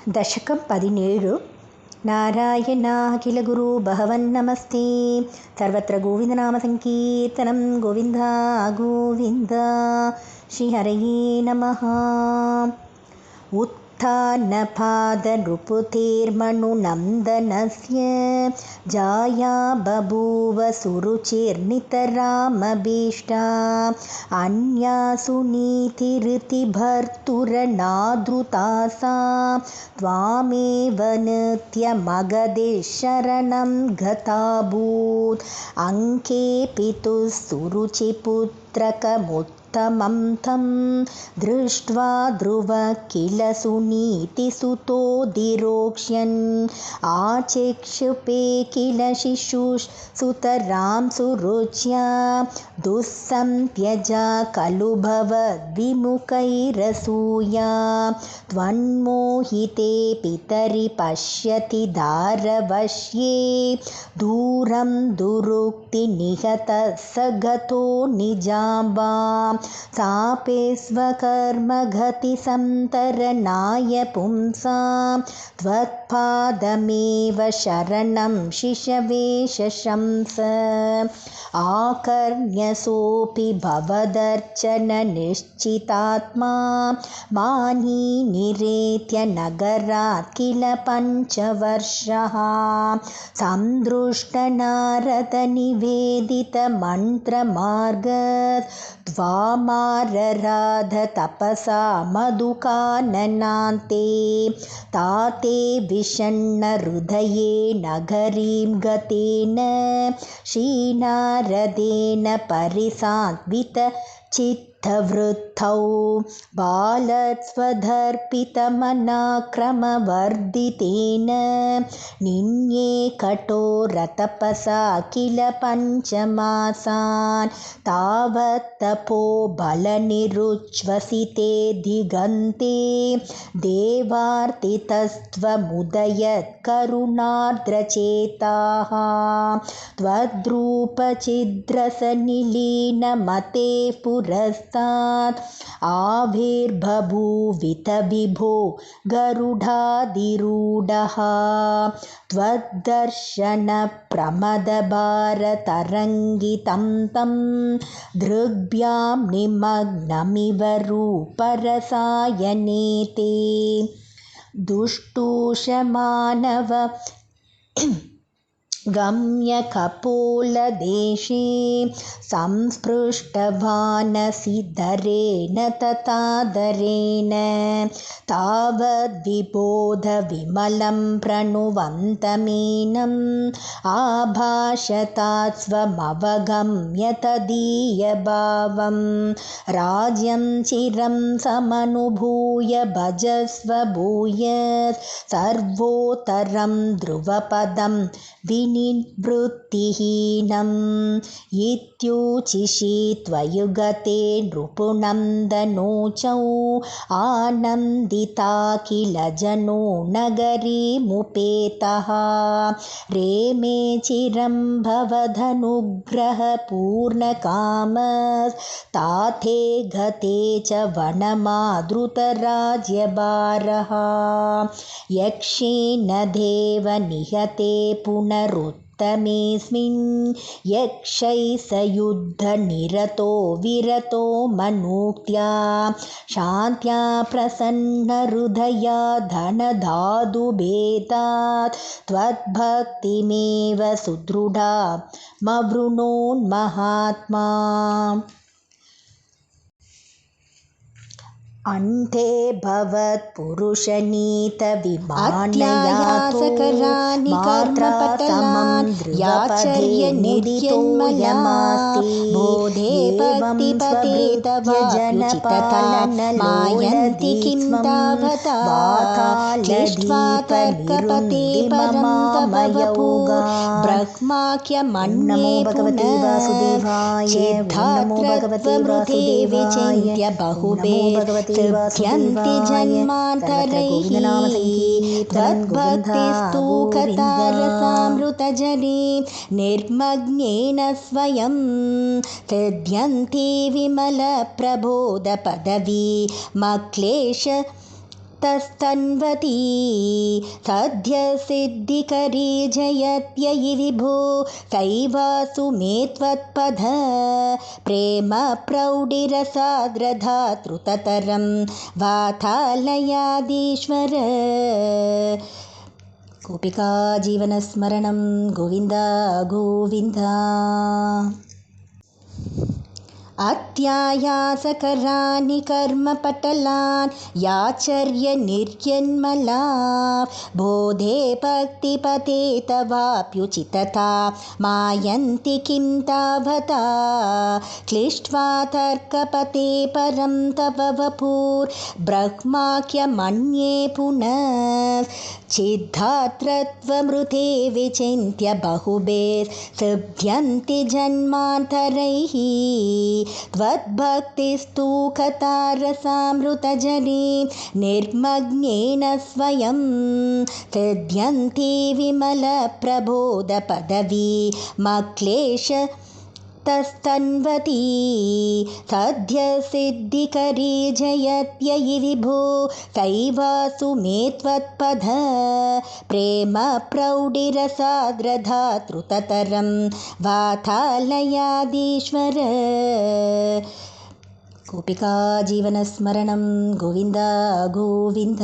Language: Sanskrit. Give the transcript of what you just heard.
दशकं 17 नारायणाखिलगुरु भगवन्नमस्ते सर्वत्र गोविन्दनामसङ्कीर्तनं गोविन्द गोविन्द श्रीहरये नमः। उत्थानपादनृपुतेर्मनुनन्दनस्य जाया बभूव सुरुचिर्नितरामभीष्टा अन्यासु नीतिरितिभर्तुरनादृता सा त्वामेव नित्यमगदिशरणं गताभूत् अङ्के पितुः सुरुचिपुत्रकमुत्तमं तं दृष्ट्वा ध्रुव किल सुनीतिसुतोऽधिरोक्ष्यन् आचेक्षुपे किल शिशुसुतरां सुरुच्या दुःसंत्यजा खलु भवद्विमुखैरसूया त्वन्मोहिते पितरि पश्यति दारवश्ये दूरं दुरुक्तिनिहतः स गतो निजाम्बां सापे स्वकर्मगतिसन्तरणाय पुंसां त्वत्पादमेव शरणं शिशवे शशंस आकर्ण्यसोऽपि भवदर्चननिश्चितात्मा मानी निरेत्य नगरात् किल पञ्चवर्षः सन्दृष्टनारदनिवेदितमन्त्रमार्गत् त्वामारराध तपसा मधुकाननान्ते ताते विषण्णहृदये नगरीं गतेन श्रीनारदेन परिसान्वितचित्तवृत्तौ बालस्वदर्पितमनाक्रमवर्धितेन निन्ये कठोरतपसा किल पञ्चमासान् तावत् तपो बलनिरुच्छ्वसिते दिगन्ते देवार्तितस्त्वमुदयत् करुणार्द्रचेताः त्वद्रूपचिद्रसनिलीनमते पुरस्तात् आविर्बभूवित विभो गरुडाधिरूढः त्वद्दर्शनप्रमदभारतरङ्गितं तं दृग्भ्यां निमग्नमिव रूपरसायने ते दुष्टूषमानव गम्यकपोलदेशे संस्पृष्टवानसिधरेण तथादरेण तावद्विबोधविमलं प्रणुवन्तमेनम् आभाषतात् स्वमवगम्य तदीयभावं राज्यं चिरं समनुभूय भजस्व भूयः सर्वोत्तरं ध्रुवपदं विनिवृत्तिहीनम् इत्यूचिषि त्वयुगते नृपुनन्दनोचौ आनन्दिता किल जनो नगरीमुपेतः रेमे चिरं भवदनुग्रहपूर्णकामस्ताथे गते च वनमादृतराज्यभारः यक्षेण देव निहते पुनरुत्तमेऽस्मिन् यक्षैः स युद्धनिरतो विरतो मनुक्त्या शान्त्या प्रसन्नहृदया धनधातुभेदात् त्वद्भक्तिमेव सुदृढामवृणोन्महात्मा अन्ते भवत्पुरुषनीतविमानयातो मात्रा समं ध्रुवपदे मुदितो यमास्ते एवं स्वभृत्यजनपालनलोलति किं तावता वातालदीपनिरुन्दिममामयोगा ब्रह्माख्यमन्ये पुनः चिद्धात्रत्वमृते विचिन्त्य बहुबे तृप्यन्ति जन्मान्तरैः त्वद्भक्तिस्तु कथारसामृतजले निर्मग्नेन स्वयं हृद्यन्ति विमलप्रबोधपदवी मक्लेश तस्तन्वती सद्यसिद्धिकरी जयत्ययि विभो सैवासु मे त्वत्पद प्रेम प्रौढिरसाद्रधातृततरं वातालयादीश्वर। गोपिका जीवनस्मरणं गोविन्द गोविन्द। अत्यायासकराणि कर्मपटलान् याचर्य निर्यन्मला बोधे भक्तिपते तवाप्युचितता मायन्ति किं तावता क्लिष्ट्वा तर्कपते परं तव वपुर्ब्रह्माख्यमन्ये पुनः चिद्धात्रत्वमृते विचिन्त्य बहुभिर्सिद्ध्यन्ति जन्मान्तरैः त्वद्भक्तिस्तु कथारसामृतजने निर्मग्नेन स्वयं सिद्ध्यन्ति विमलप्रबोधपदवी मक्लेश तस्तन्वती सद्यसिद्धिकरी जयत्ययि विभो सैवासु मे त्वत्पद प्रेम प्रौढिरसाद्रधातृततरं वातालयादीश्वर। गोपिका जीवनस्मरणं गोविन्द गोविन्द।